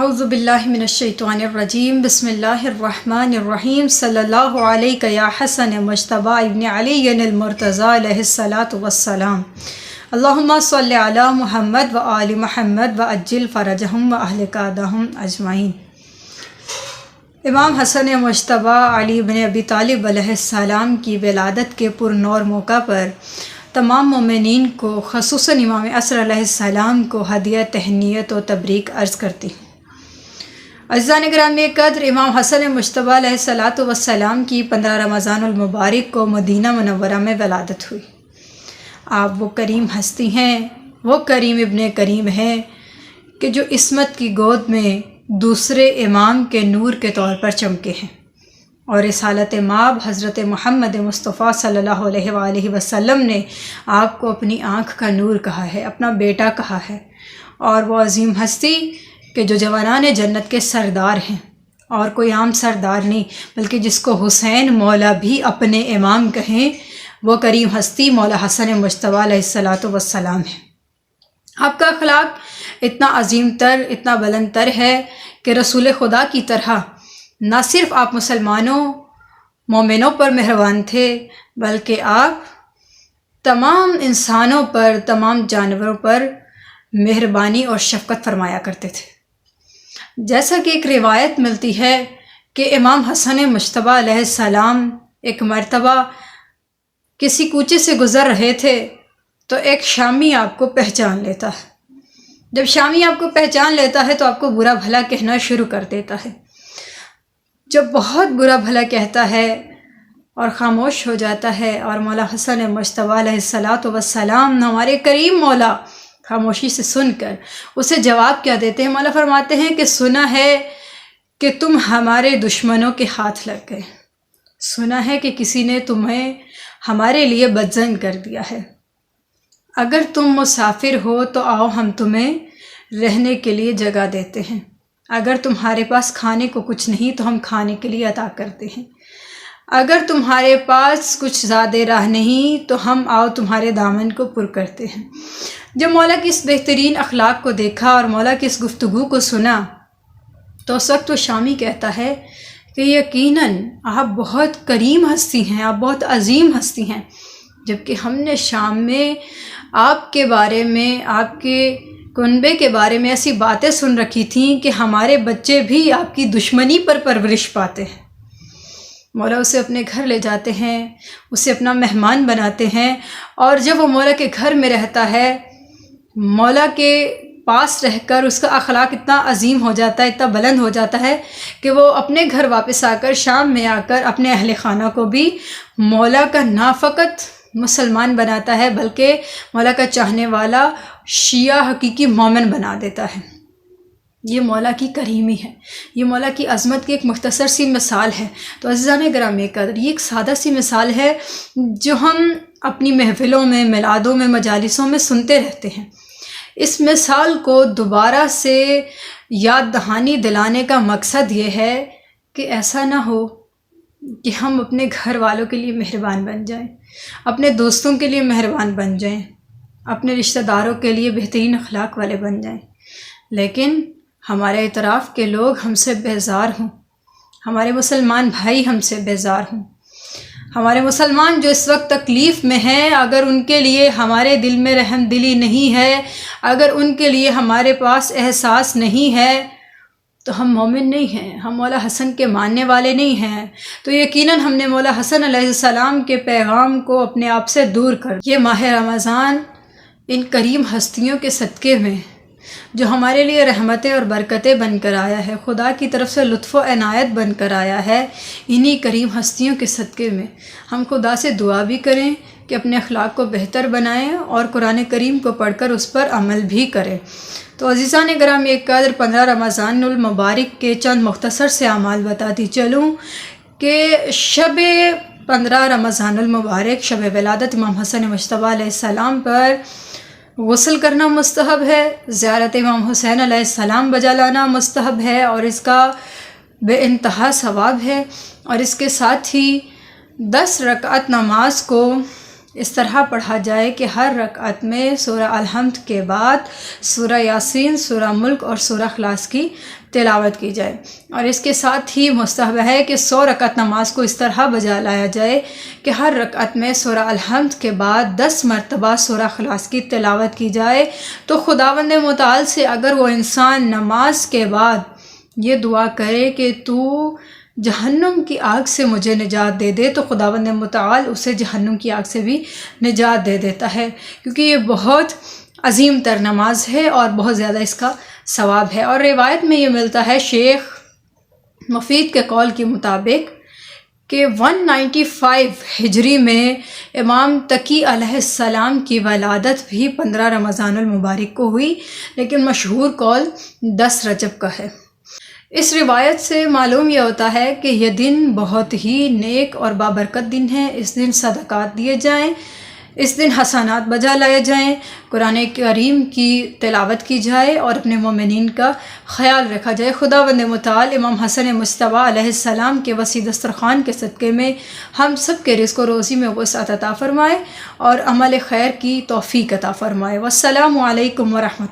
اعوذ باللہ من الشیطان الرجیم بسم اللہ الرحمن الرحیم صلی اللہ علیہ یا حسن مجتبی ابن علی المرتضی علیہ الصلاۃ والسلام اللہم صلی علی محمد و آل محمد و عجل فرجہم و اہلک عدہم اجمعین۔ امام حسن مجتبی علی بن ابی طالب علیہ السلام کی ولادت کے پرنور موقع پر تمام مومنین کو خصوصاً امام عصر علیہ السلام کو ہدیہ تہنیت و تبریک عرض کرتی ہوں۔ عزیزان گرامی قدر، امام حسن مجتبی علیہ الصلاۃ والسلام کی 15 رمضان المبارک کو مدینہ منورہ میں ولادت ہوئی۔ آپ وہ کریم ہستی ہیں، وہ کریم ابن کریم ہیں کہ جو عصمت کی گود میں دوسرے امام کے نور کے طور پر چمکے ہیں، اور رسالت مآب حضرت محمد مصطفیٰ صلی اللہ علیہ وآلہ وسلم نے آپ کو اپنی آنکھ کا نور کہا ہے، اپنا بیٹا کہا ہے، اور وہ عظیم ہستی کہ جو جوانان جنت کے سردار ہیں، اور کوئی عام سردار نہیں بلکہ جس کو حسین مولا بھی اپنے امام کہیں، وہ کریم ہستی مولا حسن مجتبی علیہ الصلاۃ والسلام ہے۔ آپ کا اخلاق اتنا عظیم تر، اتنا بلند تر ہے کہ رسول خدا کی طرح نہ صرف آپ مسلمانوں مومنوں پر مہربان تھے، بلکہ آپ تمام انسانوں پر، تمام جانوروں پر مہربانی اور شفقت فرمایا کرتے تھے۔ جیسا کہ ایک روایت ملتی ہے کہ امام حسن مجتبی علیہ السلام ایک مرتبہ کسی کوچے سے گزر رہے تھے تو ایک شامی آپ کو پہچان لیتا ہے۔ جب شامی آپ کو پہچان لیتا ہے تو آپ کو برا بھلا کہنا شروع کر دیتا ہے۔ جب بہت برا بھلا کہتا ہے اور خاموش ہو جاتا ہے، اور مولا حسن مجتبی علیہ الصلاۃ والسلام ہمارے کریم مولا خاموشی سے سن کر اسے جواب کیا دیتے ہیں؟ مولا فرماتے ہیں کہ سنا ہے کہ تم ہمارے دشمنوں کے ہاتھ لگ گئے، سنا ہے کہ کسی نے تمہیں ہمارے لیے بدظن کر دیا ہے، اگر تم مسافر ہو تو آؤ ہم تمہیں رہنے کے لیے جگہ دیتے ہیں، اگر تمہارے پاس کھانے کو کچھ نہیں تو ہم کھانے کے لیے عطا کرتے ہیں، اگر تمہارے پاس کچھ زیادہ راہ نہیں تو ہم آؤ تمہارے دامن کو پر کرتے ہیں۔ جب مولا کی اس بہترین اخلاق کو دیکھا اور مولا کی اس گفتگو کو سنا تو اس وقت وہ شامی کہتا ہے کہ یقیناً آپ بہت کریم ہستی ہیں، آپ بہت عظیم ہستی ہیں، جبکہ ہم نے شام میں آپ کے بارے میں، آپ کے کنبے کے بارے میں ایسی باتیں سن رکھی تھیں کہ ہمارے بچے بھی آپ کی دشمنی پر پرورش پاتے ہیں۔ مولا اسے اپنے گھر لے جاتے ہیں، اسے اپنا مہمان بناتے ہیں، اور جب وہ مولا کے گھر میں رہتا ہے، مولا کے پاس رہ کر اس کا اخلاق اتنا عظیم ہو جاتا ہے، اتنا بلند ہو جاتا ہے کہ وہ اپنے گھر واپس آ کر شام میں آ کر اپنے اہل خانہ کو بھی مولا کا نہ فقط مسلمان بناتا ہے بلکہ مولا کا چاہنے والا شیعہ حقیقی مومن بنا دیتا ہے۔ یہ مولا کی کریمی ہے، یہ مولا کی عظمت کی ایک مختصر سی مثال ہے۔ تو عزیزان گرامی قدر، یہ ایک سادہ سی مثال ہے جو ہم اپنی محفلوں میں، میلادوں میں، مجالسوں میں سنتے رہتے ہیں۔ اس مثال کو دوبارہ سے یاد دہانی دلانے کا مقصد یہ ہے کہ ایسا نہ ہو کہ ہم اپنے گھر والوں کے لیے مہربان بن جائیں، اپنے دوستوں کے لیے مہربان بن جائیں، اپنے رشتہ داروں کے لیے بہترین اخلاق والے بن جائیں، لیکن ہمارے اطراف کے لوگ ہم سے بیزار ہوں، ہمارے مسلمان بھائی ہم سے بیزار ہوں، ہمارے مسلمان جو اس وقت تکلیف میں ہیں، اگر ان کے لیے ہمارے دل میں رحم دلی نہیں ہے، اگر ان کے لیے ہمارے پاس احساس نہیں ہے تو ہم مومن نہیں ہیں، ہم مولا حسن کے ماننے والے نہیں ہیں۔ تو یقیناً ہم نے مولا حسن علیہ السلام کے پیغام کو اپنے آپ سے دور کر یہ ماہ رمضان ان کریم ہستیوں کے صدقے میں جو ہمارے لیے رحمتیں اور برکتیں بن کر آیا ہے، خدا کی طرف سے لطف و عنایت بن کر آیا ہے، انہی کریم ہستیوں کے صدقے میں ہم خدا سے دعا بھی کریں کہ اپنے اخلاق کو بہتر بنائیں اور قرآن کریم کو پڑھ کر اس پر عمل بھی کریں۔ تو عزیزان گرامی قدر، 15 رمضان المبارک کے چند مختصر سے اعمال بتاتی چلوں کہ شب 15 رمضان المبارک، شب ولادت امام حسن مجتبی علیہ السلام پر غسل کرنا مستحب ہے، زیارت امام حسین علیہ السلام بجا لانا مستحب ہے، اور اس کا بے انتہا ثواب ہے، اور اس کے ساتھ ہی 10 رکعت نماز کو اس طرح پڑھا جائے کہ ہر رکعت میں سورہ الحمد کے بعد سورہ یاسین، سورہ ملک اور سورہ اخلاص کی تلاوت کی جائے، اور اس کے ساتھ ہی مستحب ہے کہ 100 رکعت نماز کو اس طرح بجا لایا جائے کہ ہر رکعت میں سورہ الحمد کے بعد 10 مرتبہ سورہ اخلاص کی تلاوت کی جائے۔ تو خداوند متعال سے اگر وہ انسان نماز کے بعد یہ دعا کرے کہ تو جہنم کی آگ سے مجھے نجات دے دے، تو خداوند متعال اسے جہنم کی آگ سے بھی نجات دے دیتا ہے، کیونکہ یہ بہت عظیم تر نماز ہے اور بہت زیادہ اس کا ثواب ہے۔ اور روایت میں یہ ملتا ہے شیخ مفید کے قول کے مطابق کہ 195 ہجری میں امام تقی علیہ السلام کی ولادت بھی 15 رمضان المبارک کو ہوئی، لیکن مشہور قول 10 رجب کا ہے۔ اس روایت سے معلوم یہ ہوتا ہے کہ یہ دن بہت ہی نیک اور بابرکت دن ہے۔ اس دن صدقات دیے جائیں، اس دن حسنات بجا لائے جائیں، قرآن کریم کی تلاوت کی جائے اور اپنے مومنین کا خیال رکھا جائے۔ خداوند متعال امام حسن مصطفیٰ علیہ السلام کے وسیع دسترخوان کے صدقے میں ہم سب کے رزق و روزی میں وسعت عطا فرمائے اور عمل خیر کی توفیق عطا فرمائے۔ والسلام علیکم ورحمۃ اللہ۔